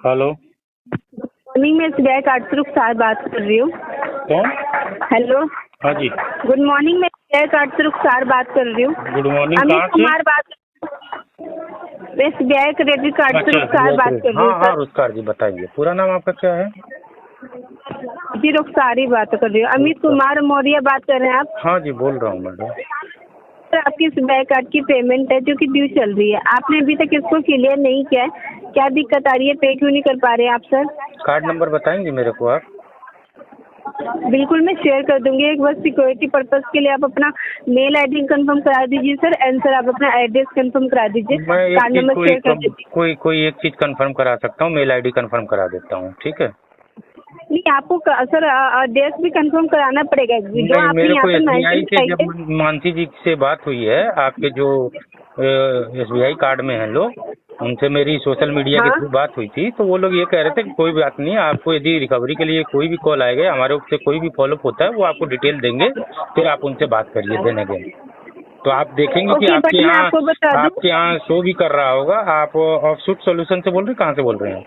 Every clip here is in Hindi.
हेलो। मॉर्निंग में SBI कार्ड से रुखसार बात कर रही हूँ। कौन? हेलो। हाँ जी। गुड मॉर्निंग, मैं SBI कार्ड से रुखसार बात कर रही हूँ। Good morning. अमित कहाँ से? कुमार बात। SBI क्रेडिट कार्ड से रुखसार बात कर रही हूँ। हाँ रुखसार जी, बताइए पूरा नाम आपका क्या है? जी रुखसार ही बात कर रही हूँ। अमित कुमार मौर्य बात कर रहे हैं आप? हाँ जी, बोल रहा हूँ मैडम। सर, आपकी SBI कार्ड की पेमेंट है जो कि ड्यू चल रही है, आपने अभी तक इसको क्लियर नहीं किया है। क्या दिक्कत आ रही है, पे क्यों नहीं कर पा रहे हैं आप सर? कार्ड नंबर बताएंगे मेरे को आप? बिल्कुल, मैं शेयर कर दूंगी। एक बार सिक्योरिटी पर्पस के लिए आप अपना मेल आईडी कंफर्म करा दीजिए सर, एंड सर आप अपना एड्रेस कंफर्म करा दीजिए। मैं एक कार्ड चीज नंबर शेयर कर दीजिए। कोई एक चीज कंफर्म करा सकता हूँ, मेल आईडी कंफर्म करा देता हूँ, ठीक है? नहीं, आपको सर एड्रेस भी कंफर्म कराना पड़ेगा जो नहीं, आपने मेरे यहाँ को पे SBI मेंशन से किया जब मानसी जी से बात हुई है, आपके जो SBI कार्ड में है लोग, उनसे मेरी सोशल मीडिया के हाँ। थ्रू बात हुई थी, तो वो लोग ये कह रहे थे कि कोई बात नहीं, आपको यदि रिकवरी के लिए कोई भी कॉल आएगा, हमारे से कोई भी फॉलोअप होता है, वो आपको डिटेल देंगे, फिर आप उनसे बात करिए देने के। तो आप देखेंगे कि ओके, बट मैं आपको बता दूं, आपके यहाँ शो भी कर रहा होगा। आप ऑफशूट सॉल्यूशन से बोल रहे हैं? कहाँ से बोल रहे हैं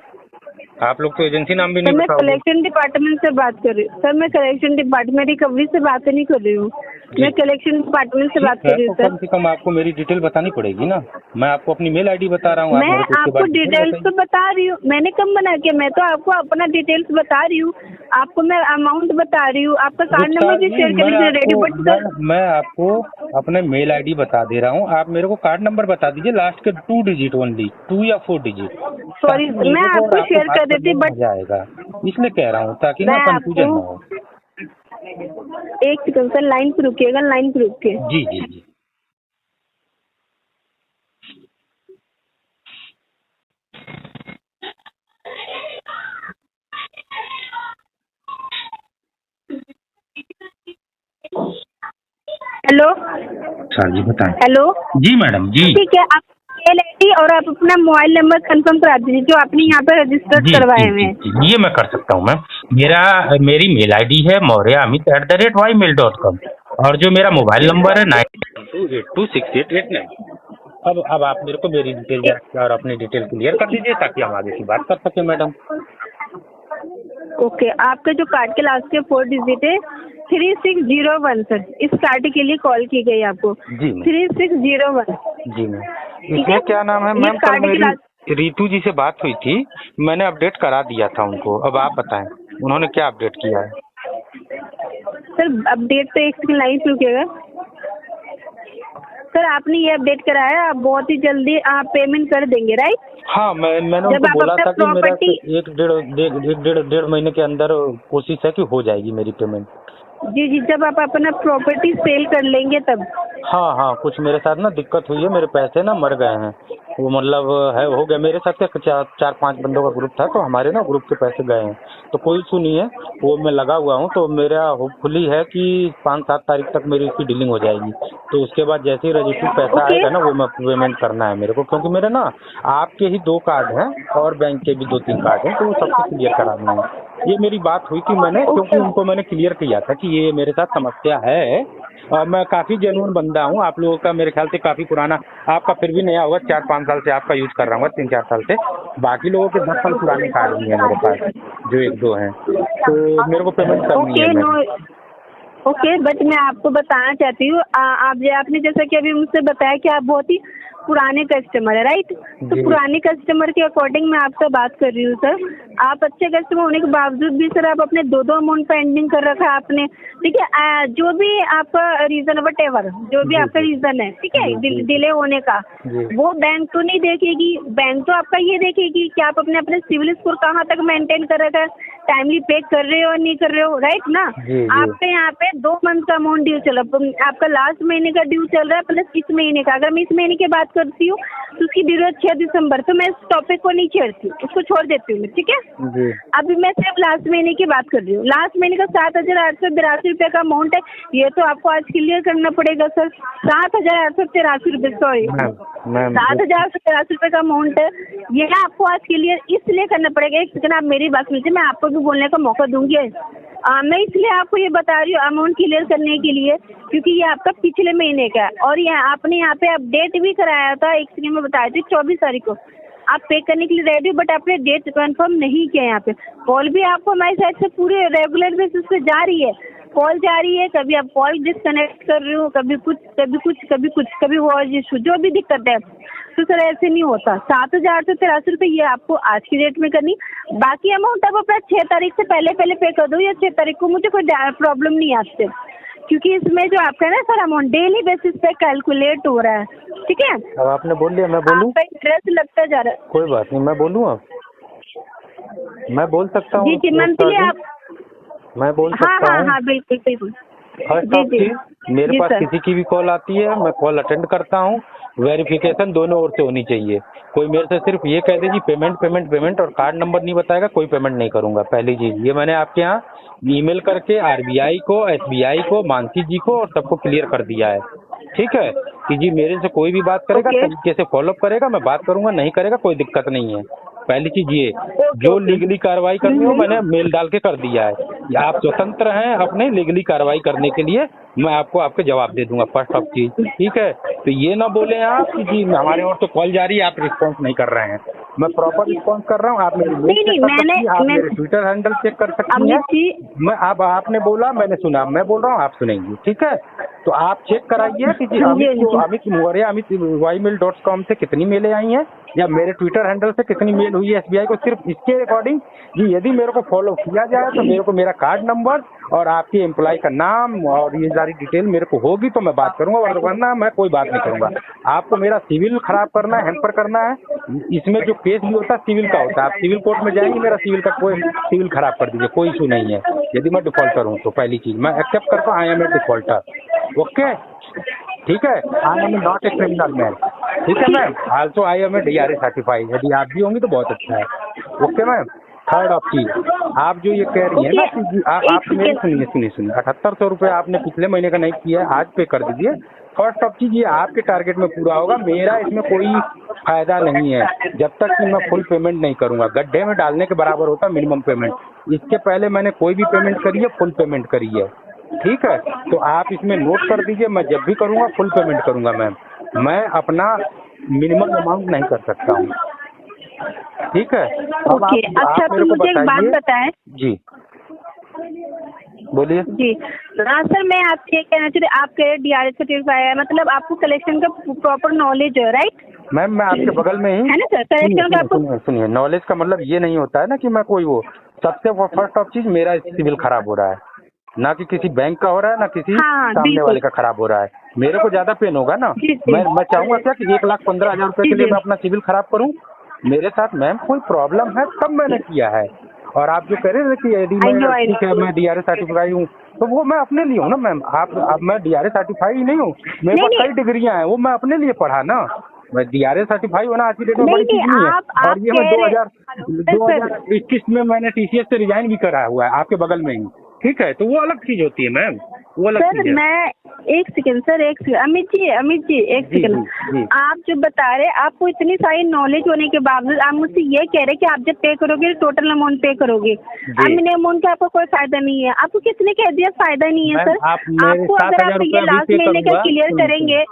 आप लोग? तो एजेंसी नाम भी सर नहीं मैं बताओगे। कलेक्शन डिपार्टमेंट से बात कर रही हूँ। सर मैं कलेक्शन डिपार्टमेंट, रिकवरी से बात नहीं कर रही हूँ, मैं कलेक्शन डिपार्टमेंट से बात कर रही हूँ तो सर। कम से कम आपको मेरी डिटेल बतानी पड़ेगी ना। मैं आपको अपनी मेल आईडी बता रहा हूँ, आप मैं मेरे को उसके आपको बाद डिटेल्स तो बता रही हूँ, मैंने कम बना के, मैं तो आपको अपना डिटेल्स बता रही हूँ, आपको मैं अमाउंट बता रही हूँ, आपका कार्ड नंबर भी शेयर करने के लिए रेडी। बट सर मैं आपको अपने मेल आईडी बता दे रहा हूँ, आप मेरे को कार्ड नंबर बता दीजिए, लास्ट के 2 डिजिट ओनली, 2 या 4 डिजिट। सॉरी, मैं आपको शेयर कर देती, बट जाएगा, इसलिए कह रहा हूँ, ताकि ना मैं कंफ्यूजन ना हो। एक सेकंड सर, लाइन पे रुकिएगा, लाइन पे रुक के। जी जी जी। हेलो। सर जी बताएं। हेलो। जी मैडम जी। ठीक है, आप मेल आईडी और आप अपना मोबाइल नंबर कंफर्म करा दीजिए जो आपने यहाँ पे रजिस्टर्ड करवाए हुए हैं। ये मैं कर सकता हूँ मैम। मेरी मेल आईडी है mourya@ymail.com, और जो मेरा मोबाइल नंबर है 9282682689। अब आप मेरे को मेरी डिटेल और अपनी डिटेल क्लियर कर दीजिए, ताकि हम आगे की बात कर सकें मैडम। ओके, आपका जो कार्ड के लास्ट के 4 डिजिट है 3601 सर, इस कार्ड के लिए कॉल की गई आपको। जी मैम। 3601। जी मैम। इसमें क्या नाम है मैम? कल मेरी रीतू जी से बात हुई थी, मैंने अपडेट करा दिया था उनको। अब आप बताएं उन्होंने क्या अपडेट किया है? सर अपडेट तो एक सेकंड लाइन पे रुकिएगा। सर आपने ये अपडेट कराया, आप बहुत ही जल्दी आप पेमेंट कर देंगे, राइट? हाँ, मैंने उनको बोला था कि मेरा एक डेढ़ महीने के अंदर कोशिश है कि हो जाएगी मेरी पेमेंट। जी जी, जब आप अपना प्रॉपर्टी सेल कर लेंगे तब। हाँ, कुछ मेरे साथ ना दिक्कत हुई है, मेरे पैसे ना मर गए हैं, वो मतलब है हो गया मेरे साथ क्या, 4-5 बंदों का ग्रुप था, तो हमारे ना ग्रुप के पैसे गए हैं, तो कोई इशू नहीं है, वो मैं लगा हुआ हूँ। तो मेरा होपफुली है कि 5-7 तारीख तक मेरी उसकी डीलिंग हो जाएगी। तो उसके बाद जैसे ही रजिस्ट्री पैसा आएगा ना, वो मैं पेमेंट करना है मेरे को, क्योंकि मेरे ना आपके ही 2 कार्ड हैं और बैंक के भी 2-3 कार्ड हैं, तो वो सबको क्लियर कराना है। ये मेरी बात हुई थी मैंने, क्योंकि उनको मैंने क्लियर किया था कि ये मेरे साथ समस्या है। मैं काफ़ी जेन्युइन बंदा हूँ, आप लोगों का मेरे ख्याल से काफ़ी पुराना, आपका फिर भी नया होगा, 4-5 साल से आपका यूज़ कर रहा हूँ, 3-4 साल से। बाकी लोगों के 10 साल पुराने कार्ड भी हैं मेरे पास, जो 1-2 हैं, तो मेरे को पेमेंट करनी है। ओके, बट मैं आपको बताना चाहती हूँ, आपने जैसा कि अभी मुझसे बताया कि आप बहुत ही पुराने कस्टमर है, राइट? तो पुराने कस्टमर के अकॉर्डिंग मैं आपसे बात कर रही हूँ सर। आप अच्छे कस्टमर होने के बावजूद भी सर आप अपने 2 अमाउंट पेंडिंग कर रखा है आपने, ठीक है? जो भी आपका रीजन, वट एवर जो भी आपका रीजन है, ठीक है, डिले होने का, वो बैंक तो नहीं देखेगी। बैंक तो आपका ये देखेगी कि आप अपने सिविल स्कोर कहाँ तक मेंटेन कर रखा है, टाइमली पे कर रहे हो और नहीं कर रहे हो, राइट ना? आपके यहाँ पे 2 मंथ का अमाउंट ड्यू चल रहा है, आपका लास्ट महीने का ड्यू चल रहा है प्लस इस महीने का। अगर मैं इस महीने की बात करती हूँ तो उसकी ड्यू है 6 दिसंबर, तो मैं इस टॉपिक को नहीं छेड़ती, उसको छोड़ देती हूँ मैं, ठीक है? अभी मैं सिर्फ लास्ट महीने की बात कर रही हूँ। लास्ट महीने का 7,882 रुपये का अमाउंट है, ये तो आपको आज क्लियर करना पड़ेगा सर। 7,883 रुपये, सॉरी 7,883 रुपये का अमाउंट है, ये आपको आज क्लियर इसलिए करना पड़ेगा। एक सेकंड आप मेरी बात सुनिए, मैं आपको भी बोलने का मौका दूंगी। मैं इसलिए आपको ये बता रही हूँ अमाउंट क्लियर करने के लिए, क्योंकि ये आपका पिछले महीने का है और ये आपने यहाँ पे अपडेट भी कराया था, एक सेकंड में बताया थी 24 तारीख को। आप पे करने के लिए रेडी हो, बट आपने डेट कंफर्म नहीं किया। यहाँ पे कॉल भी आपको हमारी साइड से पूरे रेगुलर बेसिस पे जा रही है, कॉल जा रही है, कभी आप कॉल डिस्कनेक्ट कर रहे हो, कभी कुछ कभी कुछ कभी कुछ कभी वॉइस इशू, जो भी दिक्कत है। तो सर ऐसे नहीं होता। 7,883 रुपये ये आपको आज की डेट में करनी, बाकी अमाउंट आप अपना 6 तारीख से पहले पे कर दो, या 6 तारीख को, मुझे कोई प्रॉब्लम नहीं है आपसे, क्योंकि इसमें जो आपका ना सर अमाउंट डेली बेसिस पे कैलकुलेट हो रहा है। ठीक है, अब आपने बोल लिया, मैं बोलूं? आपका इंटरेस्ट लगता जा रहा है। कोई बात नहीं, मैं बोलूं? अब मैं बोल सकता हूँ? जी जी मंथली आप, मैं बोल हाँ सकता हाँ हूँ? हाँ बिल्कुल बिल्कुल। फर्स्ट जी ऑफ जी चीज, मेरे जी पास सर। किसी की भी कॉल आती है, मैं कॉल अटेंड करता हूँ। वेरिफिकेशन दोनों ओर से होनी चाहिए। कोई मेरे से सिर्फ ये कह दे जी पेमेंट पेमेंट पेमेंट और कार्ड नंबर नहीं बताएगा, कोई पेमेंट नहीं करूंगा। पहली चीज ये मैंने आपके यहाँ ईमेल करके आरबीआई को, एसबीआई को, मानसी जी को और सबको क्लियर कर दिया है। ठीक है कि जी मेरे से कोई भी बात करेगा तरीके से फॉलोअप करेगा, मैं बात करूंगा, नहीं करेगा कोई दिक्कत नहीं है। पहली चीज ये, जो लीगली कार्रवाई करनी हो मैंने मेल डाल के कर दिया है। आप स्वतंत्र हैं अपने लीगली कार्रवाई करने के लिए, मैं आपको आपके जवाब दे दूंगा फर्स्ट ऑफ चीज। ठीक है, तो ये ना बोले आप कि जी हमारे और तो कॉल जारी है, आप रिस्पॉन्स नहीं कर रहे हैं। मैं प्रॉपर रिस्पॉन्स कर रहा हूँ। आप मेरी मेल चेक कर सकती हैं, आप मेरे ट्विटर हैंडल चेक कर सकती हैं। मैं अब आपने बोला मैंने सुना, मैं बोल रहा हूँ आप सुनेंगी। ठीक है, तो आप चेक कराइए कि जी अमित मौर्य ymail.com से कितनी मेलें आई हैं, या मेरे ट्विटर हैंडल से कितनी मेल हुई है एसबीआई को। सिर्फ इसके अकॉर्डिंग जी यदि मेरे को फॉलो किया जाए तो मेरे को मेरा कार्ड नंबर और आपके एम्प्लॉय का नाम और ये सारी डिटेल मेरे को होगी तो मैं बात करूंगा, वरना मैं कोई बात नहीं करूंगा। आपको मेरा सिविल खराब करना है, हैम्पर करना है, इसमें जो केस भी होता है सिविल का होता है। आप सिविल कोर्ट में जाएंगे, मेरा सिविल का कोई सिविल खराब कर दीजिए, कोई इशू नहीं है। यदि मैं डिफॉल्टर हूँ तो पहली चीज मैं एक्सेप्ट करता हूँ, I am a defaulter. Okay, ठीक है, I am not a criminal man. ठीक है ma'am, also I am a DRA certified. यदि आप भी होंगी तो बहुत अच्छा है। Okay ma'am. थर्ड ऑफ चीज, आप जो ये कह रही है ना कि आप मेरी सुनिए 7800 रुपये आपने पिछले महीने का नहीं किया है, आज पे कर दीजिए। फर्स्ट ऑफ चीज ये आपके टारगेट में पूरा होगा, मेरा इसमें कोई फायदा नहीं है जब तक कि मैं फुल पेमेंट नहीं करूंगा। गड्ढे में डालने के बराबर होता है मिनिमम पेमेंट। इसके पहले मैंने कोई भी पेमेंट करी है, फुल पेमेंट करी है। ठीक है, तो आप इसमें नोट कर दीजिए, मैं जब भी करूंगा फुल पेमेंट करूंगा मैम। मैं अपना मिनिमम अमाउंट नहीं कर सकता हूँ। ठीक है, अब ओके, अच्छा तो मुझे एक बात बताएं। जी बोलिए। जी हाँ सर, मैं आपसे कहना चाहती हूँ, आपके DRA सर्टिफाइड है, मतलब आपको कलेक्शन का प्रॉपर नॉलेज है, राइट मैम? मैं आपके बगल में ही है ना सर। कलेक्शन का आपको सुनिए, नॉलेज का मतलब ये नहीं होता है ना कि मैं कोई वो। सबसे फर्स्ट ऑफ चीज मेरा सिविल खराब हो रहा है, ना कि किसी बैंक का हो रहा है, ना किसी सामने वाले का खराब हो रहा है। मेरे को ज्यादा पेन होगा ना। मैं चाहूंगा क्या कि 1,15,000 रुपए के लिए मैं अपना सिविल खराब करूं? मेरे साथ मैम कोई प्रॉब्लम है तब मैंने किया है। और आप जो कह रहे थे कि यदि मैं ठीक है मैं DRA सर्टिफाइड हूँ, तो वो मैं अपने लिए हूँ ना मैम। अब मैं DRA सर्टिफाइड ही नहीं हूँ, मेरे पास कई डिग्रियां हैं, वो मैं अपने लिए पढ़ा ना। मैं DRA सर्टिफाइड होना आज की डेट में बड़ी चीज नहीं है। और ये मैं 2021 में मैंने TCS से रिजाइन भी करा हुआ है आपके बगल में ही। ठीक है, तो वो अलग चीज होती है मैम, वो अलग चीज है। मैं एक सेकंड सर, एक सेकंड अमित जी एक सेकंड। आप जो बता रहे, आपको इतनी सारी नॉलेज होने के बावजूद आप मुझसे ये कह रहे कि आप जब पे करोगे टोटल अमाउंट पे करोगे, अब मिनिमम अमाउंट का आपको कोई फायदा नहीं है। आपको किसने कह दिया फायदा नहीं है सर? आपको अगर आप ये लास्ट महीने का क्लियर करेंगे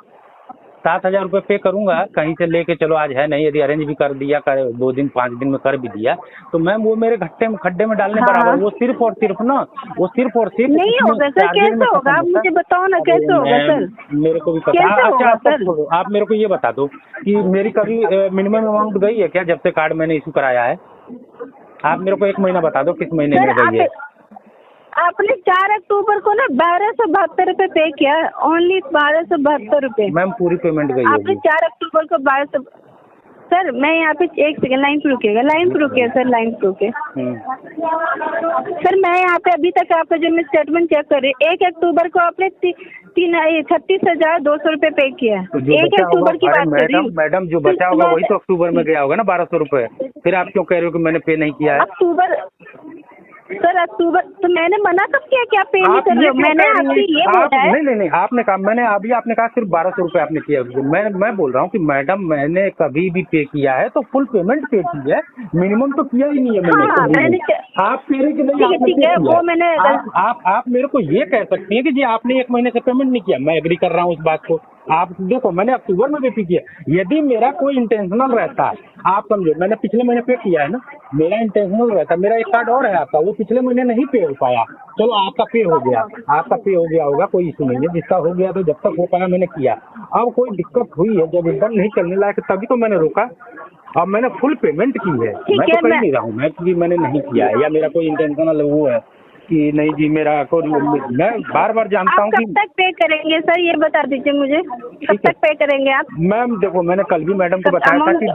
7,000 रुपये पे करूंगा कहीं से लेके, चलो आज है नहीं, यदि अरेंज भी कर दिया, 2 दिन 5 दिन में कर भी दिया, तो मैम वो मेरे खड्डे में डालने बराबर। वो सिर्फ और सिर्फ ना, वो सिर्फ और सिर्फ नहीं होगा सर। कैसे होगा? आप मुझे बताओ ना, कैसे होगा सर? मेरे को भी पता। अच्छा आप मेरे को ये बता दो कि मेरी कभी मिनिमम अमाउंट गई है क्या जब से कार्ड मैंने इशू कराया है? आप मेरे को 1 महीना बता दो किस महीने में गई है। आपने 4 अक्टूबर को ना 1272 रुपये पे किया, ओनली 1272 रुपये। मैम पूरी पेमेंट गई है आपने 4 अक्टूबर को 1200। सर मैं यहाँ पे एक सेकंड लाइन पे रुकिएगा, लाइन पे रुकिए सर, लाइन पे रुकिए। सर मैं यहाँ पे अभी तक आपका जो मैं स्टेटमेंट चेक कर रही हूँ, 1 अक्टूबर को आपने 36,200 रुपये पे किया है। 1 अक्टूबर की बात कर रही हूँ मैडम। जो बचा होगा वही तो अक्टूबर में गया होगा ना 1,200 रुपये। फिर आप क्यों कह रहे हो कि मैंने पे नहीं किया है? अक्टूबर सर, अक्टूबर तो मैंने मना कब किया कि आप पे नहीं कर रहे हो? मैंने आपसे ये बोला है। नहीं आपने कहा, आपने कहा सिर्फ 1,200 रुपये आपने किया। मैं बोल रहा हूँ कि मैडम मैंने कभी भी पे किया है तो फुल पेमेंट पे की है, मिनिमम तो किया ही नहीं है मैंने। आप कह रहे कि नहीं ठीक है, वो मैंने आप मेरे को ये कह सकती हैं कि जी आपने 1 महीने से पेमेंट नहीं किया, मैं एग्री कर रहा हूँ इस बात को। आप देखो मैंने अक्टूबर में भी पे किया। यदि मेरा कोई इंटेंशनल रहता, आप समझो मैंने पिछले महीने पे किया है ना, मेरा इंटेंशनल रहता, मेरा एक कार्ड और है आपका, वो पिछले महीने नहीं पे हो पाया, चलो आपका पे हो गया, आपका पे हो गया होगा, कोई इशू नहीं है, जिसका हो गया तो जब तक हो पाया मैंने किया। अब कोई दिक्कत हुई है जब एकदम नहीं चलने लायक तभी तो मैंने रोका। अब मैंने फुल पेमेंट की है, मैं तो कह नहीं रहा हूँ मैं कि मैंने नहीं किया है या मेरा कोई इंटेंशनल वो है कि नहीं जी मेरा कोई, मैं बार बार जानता हूँ कि कब तक पे करेंगे सर, ये बता दीजिए मुझे, कब तक पे करेंगे आप? मैम देखो मैंने कल भी मैडम को बताया था कि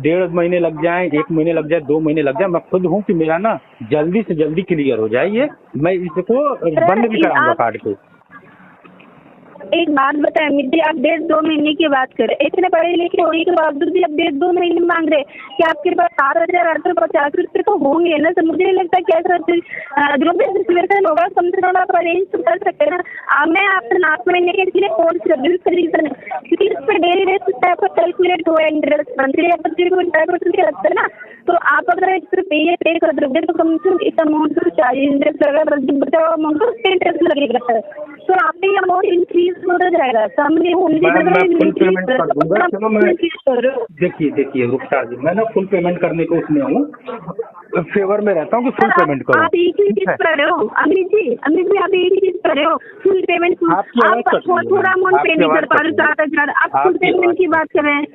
डेढ़ महीने लग जाए, 1 महीने लग जाए, 2 महीने लग जाए, मैं खुद हूँ कि मेरा ना जल्दी से जल्दी क्लियर हो जाए, ये मैं इसको बंद भी कराऊंगा कार्ड को। एक बात बताएं मुझे, आप 1.5-2 महीने की बात करें, इतने पढ़े लिखे होने के बावजूद भी आप 1.5-2 महीने मांग रहे कि आपके पास 7,850 तो होंगे ना सर? मुझे नहीं लगता क्या सर जो भी सिचुएशन होगा कम से कम आप अरेंज तो कर सकते हैं ना। मैं आपसे लास्ट महीने के लिए कोर्स कर रही हूँ रीजन है क्योंकि इस पर डेली बेसिस पे आपका कैलकुलेट हुआ इंटरेस्ट मंथली या 25% के लगता है ना, तो आप अगर इस पर पे कर दोगे तो कम से कम इस अमाउंट पर चाहिए इंटरेस्ट लगा, बचा हुआ अमाउंट पर इंटरेस्ट लगेगा, तो आपने ये अमाउंट इंक्रीज होता जाएगा। सामने होने की मैं फुल पेमेंट कर दूंगा। चलो मैं देखिए रुखसार जी, मैं ना फुल पेमेंट करने को उसमें हूँ, फेवर में रहता हूँ कि फुल पेमेंट करो। आप एक ही चीज कर रहे हो अमित जी आप एक ही चीज कर रहे हो, फुल पेमेंट। आप थोड़ा अमाउंट पे नहीं कर पा रहे, 7,000 आप फुल पेमेंट की बात कर रहे हैं।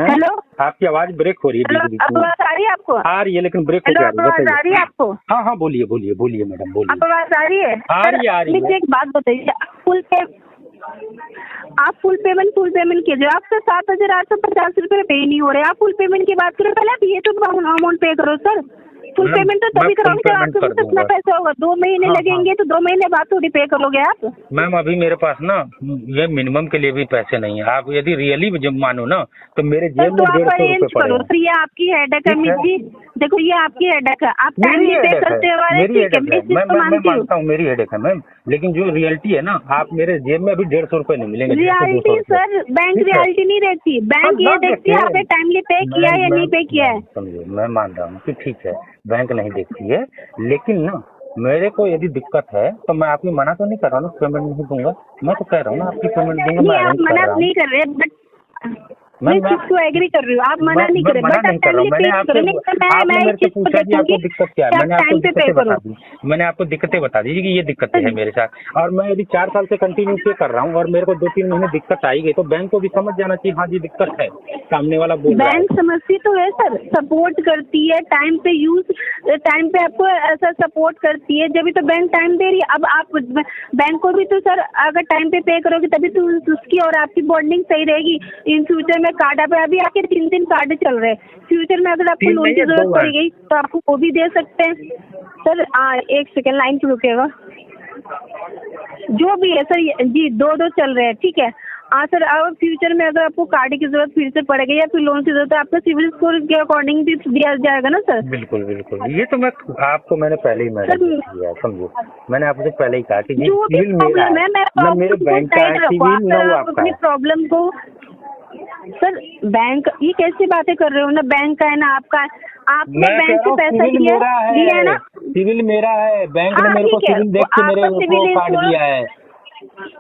हेलो, आपकी आवाज ब्रेक हो रही है, आवाज आ रही है आपको? आ रही है लेकिन ब्रेक हो जा रही है। आवाज आ रही है आपको? हाँ बोलिए मैडम बोलिए। आप आवाज आ रही है? आ रही है। एक बात बताइए, आप फुल पेमेंट कीजिए, आपसे 7,850 रुपये पे नहीं हो रहे, आप फुल पेमेंट की बात करो। पहले आप ये तो अमाउंट पे करो सर, फुल पेमेंट तो तभी करोगे जब आपके पास कितना पैसा होगा। 2 महीने लगेंगे तो 2 महीने बाद थोड़ी पे करोगे आप। मैम अभी मेरे पास ना ये मिनिमम के लिए भी पैसे नहीं है, आप यदि रियली जब मानो ना तो मेरे जेब में 150 रुपये पड़े। तो ये आपकी हेडेक है अमित जी, देखो ये आपकी हेडेक है, आप टाइमली पे करते वाले, ठीक है मैं मानता हूँ मेरी हेडेक है मैम, लेकिन जो रियलिटी है ना, आप मेरे जेब में अभी 150 रुपये नहीं मिलेंगे। रियलिटी सर, बैंक रियलिटी नहीं रहती, बैंक ये देखती है आपने टाइमली पे किया या नहीं पे किया है। समझो, मैं मान रहा हूँ कि ठीक है बैंक नहीं देखती है, लेकिन ना मेरे को यदि दिक्कत है तो मैं आपकी मना तो नहीं कर रहा हूँ, पेमेंट नहीं दूंगा, मैं तो कह रहा हूँ ना आपकी पेमेंट दूंगा। मैं मना नहीं कर रहे, बट मैं इसको एग्री कर रही हूँ, आप मना नहीं कर रहे, बट आप टाइमली पे करो। मैं एक चीज बताऊंगी, आपको दिक्कत क्या है, मैंने आपको दिक्कतें बता दी कि ये दिक्कतें है मेरे साथ, और मैं यदि 4 साल से कंटिन्यू पे कर रहा हूँ और मेरे को 2-3 महीने दिक्कत आई गई तो बैंक को भी समझ जाना चाहिए हाँ जी दिक्कत है, सामने वाला बोल रहा है। बैंक समझती तो है सर, सपोर्ट करती है, टाइम पे आपको ऐसा सपोर्ट करती है, जब तो बैंक टाइम दे रही है। अब आप बैंक को भी तो सर अगर टाइम पे करोगे तभी तो उसकी और आपकी बॉन्डिंग सही रहेगी। इन फ्यूचर में कार्ड पे अभी आके 3 कार्ड चल रहे हैं, फ्यूचर में अगर आपको लोन की जरूरत पड़ेगी तो आपको वो भी दे सकते हैं सर। 1 सेकेंड लाइन पे रुकेगा, जो भी है सर जी 2 चल रहे हैं, ठीक है। हाँ सर, अब फ्यूचर में अगर आपको कार्ड की जरूरत फिर से पड़ेगी या फिर लोन की जरूरत है, आपका सिविल स्कोर के अकॉर्डिंग भी दिया जाएगा ना सर। बिल्कुल, ये तो मैं आपको मैंने पहले ही मैडम दिया, समझो मैंने आपसे पहले ही कहा कि सिविल मेरा है, मेरे बैंक का है, सिविल ना वो आपका है। प्रॉब्लम को सर बैंक, ये कैसी बातें कर रहे हो ना, बैंक का है ना आपका है, आपने बैंक से पैसा दिया है ना, सिविल मेरा है, बैंक ने मेरे को सिविल देख के मेरे को कार्ड दिया है,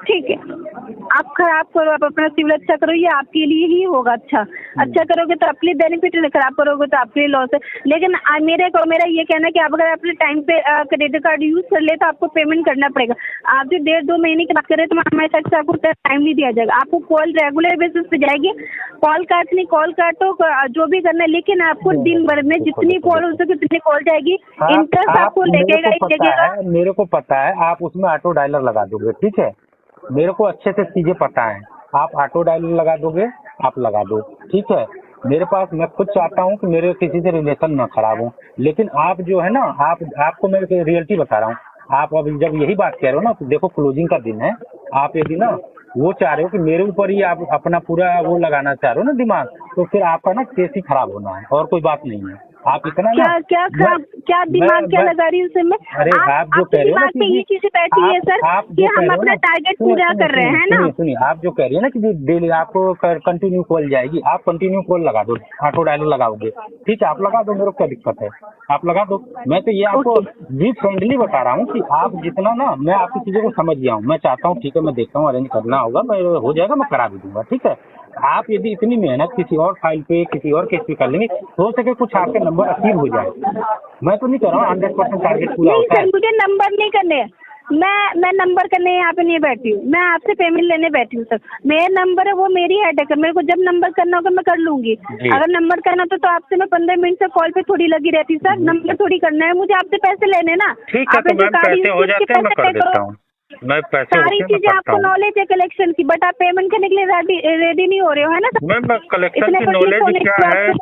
ठीक है। आप खराब करो, आप अपना सिविल अच्छा करो, ये आपके लिए ही होगा। अच्छा करोगे तो आपके लिए बेनिफिट है, खराब करोगे तो आपके लिए लॉस है। लेकिन मेरा ये कहना है कि आप अगर अपने टाइम पे क्रेडिट कार्ड यूज कर ले तो आपको पेमेंट करना पड़ेगा। आप जो 1.5-2 महीने की बात करें तो हमारे साथ आपको टाइम नहीं दिया जाएगा, आपको कॉल रेगुलर बेसिस पे जाएगी, कॉल काटो जो भी करना है, लेकिन आपको दिन भर में जितनी कॉल हो सके उतनी कॉल जाएगी, इंटरेस्ट आपको लगेगा। मेरे को पता है आप उसमें ऑटो डायलर लगा दोगे, ठीक है, मेरे को अच्छे से चीजें पता है, आप ऑटो डायलर लगा दोगे, आप लगा दो, ठीक है। मेरे पास, मैं खुद चाहता हूँ कि मेरे किसी से रिलेशन ना खराब हो, लेकिन आप जो है ना, आपको मैं रियलिटी बता रहा हूँ, आप अभी जब यही बात कह रहे हो ना, तो देखो क्लोजिंग का दिन है, आप यदि ना वो चाह रहे हो कि मेरे ऊपर ही आप अपना पूरा वो लगाना चाह रहे हो ना दिमाग, तो फिर आपका ना केस ही खराब होना है और कोई बात नहीं है। आप इतना क्या क्या खराब, क्या दिमाग क्या लगा रही हूँ मैं? अरे आप जो कह रहे हो ना दिमाग पे ये चीजें बैठी है सर कि हम अपना टारगेट पूरा कर रहे हैं ना। सुनिए, आप जो कह रही है ना कि डेली आपको कंटिन्यू कॉल जाएगी, आप कंटिन्यू कॉल लगा दो, ऑटो डायलर लगाओगे, ठीक है, आप लगा दो, मेरे को क्या दिक्कत है, आप लगा दो। मैं तो ये आपको भी फ्रेंडली बता रहा हूँ कि आप जितना ना, मैं आपकी चीजों को समझ गया हूँ, मैं चाहता हूँ ठीक है, मैं देखता हूँ, अरेंज करना होगा, मैं हो जाएगा, मैं करा भी दूंगा, ठीक है। आप यदि इतनी मेहनत किसी और फाइल पे, किसी और केस पे कर लेंगे, हो सके कुछ आपके नंबर अचीव हो जाए। मैं तो नहीं कर रहा हूँ 100% टारगेट पूरा नहीं होता है। सर, मुझे नंबर नहीं करने, मैं नंबर करने यहाँ पे नहीं बैठी हूँ, मैं आपसे पेमेंट लेने बैठी हूँ सर। मेरा नंबर है, वो मेरी हेडेक है, मेरे को जब नंबर करना होगा मैं कर लूंगी। अगर नंबर करना तो आपसे मैं 15 मिनट से कॉल पे थोड़ी लगी रहती सर। नंबर थोड़ी करना है मुझे, आपसे पैसे लेने ना। ठीक है, तो मैम पैसे हो जाते हैं, मैं कर देता हूँ, मैं पैसे सारी चीजें आपको नॉलेज है कलेक्शन की, बट आप पेमेंट करने के लिए रेडी नहीं हो रहे हो, है ना सर? मैम कलेक्शन की नॉलेज क्या है,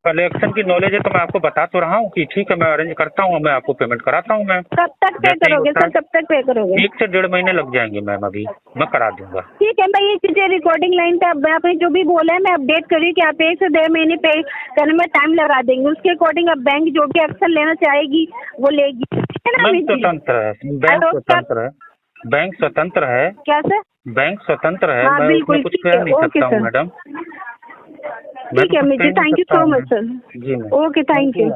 कलेक्शन की नॉलेज है तो मैं आपको बता तो रहा हूँ कि ठीक है, मैं अरेंज करता हूँ, मैं आपको पेमेंट कराता हूँ मैम। कब तक पे करोगे सर, कब तक पे करोगे? 1 से 1.5 महीने लग जाएंगे मैम, अभी मैं करा दूंगा। ठीक है, मैं ये चीजें रिकॉर्डिंग लाइन पे आपने जो भी बोला है मैं अपडेट कर रही हूँ कि आप 1 से 1.5 महीने पे करने में टाइम लगा देंगे। उसके अकॉर्डिंग अब बैंक जो भी एक्शन लेना चाहेगी वो लेगी, है ना? स्वतंत्र है बैंक, स्वतंत्र है बैंक, स्वतंत्र है। क्या सर? बैंक स्वतंत्र है, हाँ मैं बिल्कुल, कुछ कह नहीं सकता हूँ मैडम। ठीक है मिजी, thank you so much sir. जी मैम, ओके, थैंक यू।